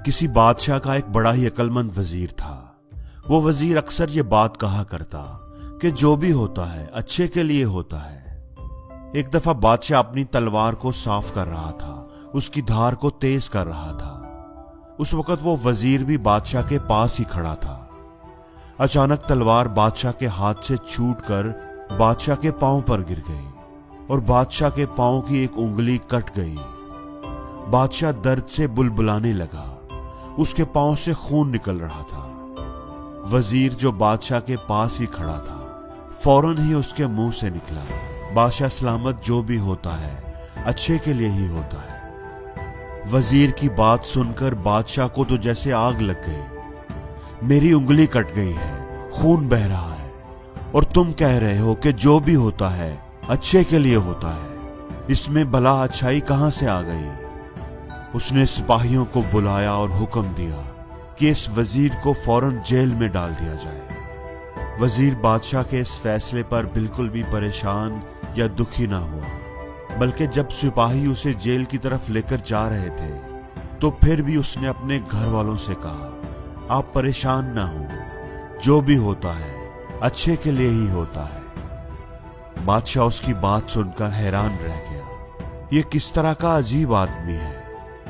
کسی بادشاہ کا ایک بڑا ہی عقلمند وزیر تھا۔ وہ وزیر اکثر یہ بات کہا کرتا کہ جو بھی ہوتا ہے اچھے کے لیے ہوتا ہے۔ ایک دفعہ بادشاہ اپنی تلوار کو صاف کر رہا تھا، اس کی دھار کو تیز کر رہا تھا۔ اس وقت وہ وزیر بھی بادشاہ کے پاس ہی کھڑا تھا۔ اچانک تلوار بادشاہ کے ہاتھ سے چھوٹ کر بادشاہ کے پاؤں پر گر گئی اور بادشاہ کے پاؤں کی ایک انگلی کٹ گئی۔ بادشاہ درد سے بلبلانے لگا، اس کے پاؤں سے خون نکل رہا تھا۔ وزیر جو بادشاہ کے پاس ہی کھڑا تھا، فوراً ہی اس کے منہ سے نکلا، بادشاہ سلامت، جو بھی ہوتا ہے اچھے کے لیے ہی ہوتا ہے۔ وزیر کی بات سن کر بادشاہ کو تو جیسے آگ لگ گئی۔ میری انگلی کٹ گئی ہے، خون بہ رہا ہے، اور تم کہہ رہے ہو کہ جو بھی ہوتا ہے اچھے کے لیے ہوتا ہے، اس میں بلا اچھائی کہاں سے آ گئی؟ اس نے سپاہیوں کو بلایا اور حکم دیا کہ اس وزیر کو فوراً جیل میں ڈال دیا جائے۔ وزیر بادشاہ کے اس فیصلے پر بالکل بھی پریشان یا دکھی نہ ہوا، بلکہ جب سپاہی اسے جیل کی طرف لے کر جا رہے تھے تو پھر بھی اس نے اپنے گھر والوں سے کہا، آپ پریشان نہ ہوں، جو بھی ہوتا ہے اچھے کے لیے ہی ہوتا ہے۔ بادشاہ اس کی بات سن کر حیران رہ گیا۔ یہ کس طرح کا عجیب آدمی ہے،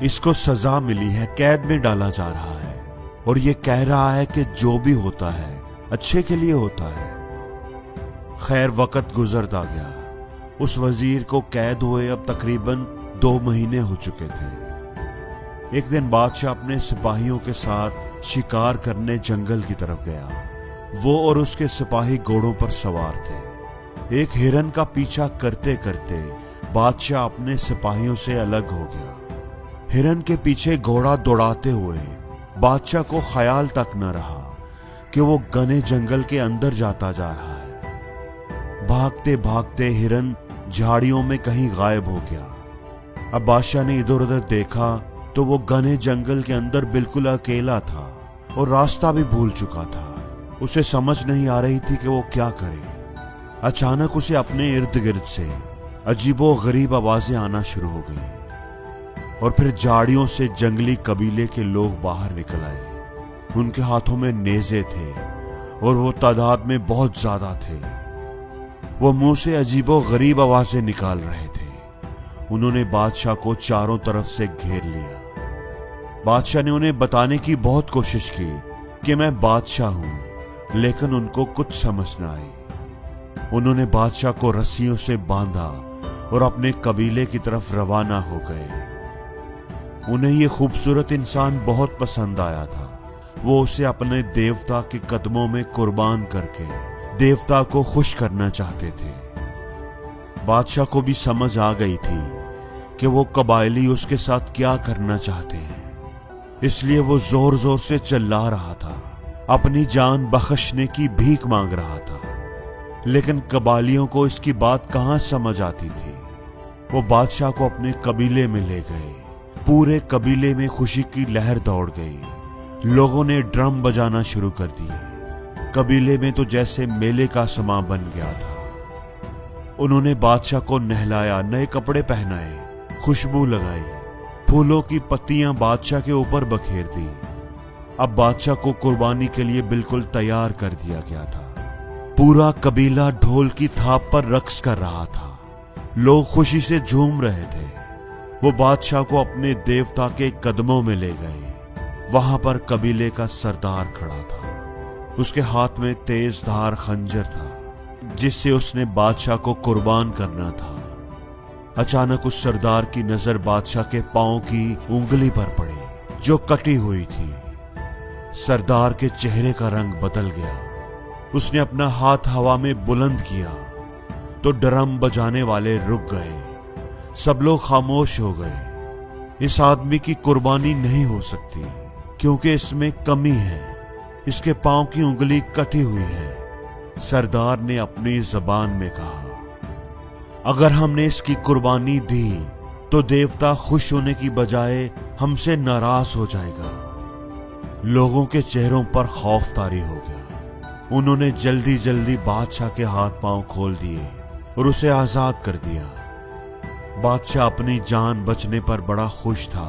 اس کو سزا ملی ہے، قید میں ڈالا جا رہا ہے، اور یہ کہہ رہا ہے کہ جو بھی ہوتا ہے اچھے کے لیے ہوتا ہے۔ خیر، وقت گزرتا گیا۔ اس وزیر کو قید ہوئے اب تقریباً 2 مہینے ہو چکے تھے۔ ایک دن بادشاہ اپنے سپاہیوں کے ساتھ شکار کرنے جنگل کی طرف گیا۔ وہ اور اس کے سپاہی گھوڑوں پر سوار تھے۔ ایک ہرن کا پیچھا کرتے کرتے بادشاہ اپنے سپاہیوں سے الگ ہو گیا۔ ہرن کے پیچھے گھوڑا دوڑاتے ہوئے بادشاہ کو خیال تک نہ رہا کہ وہ گھنے جنگل کے اندر جاتا جا رہا ہے۔ بھاگتے بھاگتے ہرن جھاڑیوں میں کہیں غائب ہو گیا۔ اب بادشاہ نے ادھر ادھر دیکھا تو وہ گھنے جنگل کے اندر بالکل اکیلا تھا اور راستہ بھی بھول چکا تھا۔ اسے سمجھ نہیں آ رہی تھی کہ وہ کیا کرے۔ اچانک اسے اپنے ارد گرد سے عجیب و غریب آوازیں آنا شروع ہو گئی، اور پھر جھاڑیوں سے جنگلی قبیلے کے لوگ باہر نکل آئے۔ ان کے ہاتھوں میں نیزے تھے اور وہ تعداد میں بہت زیادہ تھے۔ وہ منہ سے عجیب و غریب آوازیں نکال رہے تھے۔ انہوں نے بادشاہ کو چاروں طرف سے گھیر لیا۔ بادشاہ نے انہیں بتانے کی بہت کوشش کی کہ میں بادشاہ ہوں، لیکن ان کو کچھ سمجھ نہ آئی۔ انہوں نے بادشاہ کو رسیوں سے باندھا اور اپنے قبیلے کی طرف روانہ ہو گئے۔ انہیں یہ خوبصورت انسان بہت پسند آیا تھا۔ وہ اسے اپنے دیوتا کے قدموں میں قربان کر کے دیوتا کو خوش کرنا چاہتے تھے۔ بادشاہ کو بھی سمجھ آ گئی تھی کہ وہ قبائلی اس کے ساتھ کیا کرنا چاہتے ہیں، اس لیے وہ زور زور سے چلا رہا تھا، اپنی جان بخشنے کی بھیک مانگ رہا تھا۔ لیکن قبائلیوں کو اس کی بات کہاں سمجھ آتی تھی۔ وہ بادشاہ کو اپنے قبیلے میں لے گئے۔ پورے قبیلے میں خوشی کی لہر دوڑ گئی۔ لوگوں نے ڈرم بجانا شروع کر دیے۔ قبیلے میں تو جیسے میلے کا سما بن گیا تھا۔ انہوں نے بادشاہ کو نہلایا، نئے کپڑے پہنائے، خوشبو لگائی، پھولوں کی پتیاں بادشاہ کے اوپر بکھیر دی۔ اب بادشاہ کو قربانی کے لیے بالکل تیار کر دیا گیا تھا۔ پورا قبیلہ ڈھول کی تھاپ پر رقص کر رہا تھا۔ لوگ خوشی سے جھوم رہے تھے۔ وہ بادشاہ کو اپنے دیوتا کے قدموں میں لے گئے۔ وہاں پر قبیلے کا سردار کھڑا تھا۔ اس کے ہاتھ میں تیز دھار خنجر تھا، جس سے اس نے بادشاہ کو قربان کرنا تھا۔ اچانک اس سردار کی نظر بادشاہ کے پاؤں کی انگلی پر پڑی، جو کٹی ہوئی تھی۔ سردار کے چہرے کا رنگ بدل گیا۔ اس نے اپنا ہاتھ ہوا میں بلند کیا تو ڈرم بجانے والے رک گئے۔ سب لوگ خاموش ہو گئے۔ اس آدمی کی قربانی نہیں ہو سکتی، کیونکہ اس میں کمی ہے، اس کے پاؤں کی انگلی کٹی ہوئی ہے۔ سردار نے اپنی زبان میں کہا، اگر ہم نے اس کی قربانی دی تو دیوتا خوش ہونے کی بجائے ہم سے ناراض ہو جائے گا۔ لوگوں کے چہروں پر خوف طاری ہو گیا۔ انہوں نے جلدی جلدی بادشاہ کے ہاتھ پاؤں کھول دیے اور اسے آزاد کر دیا۔ بادشاہ اپنی جان بچنے پر بڑا خوش تھا۔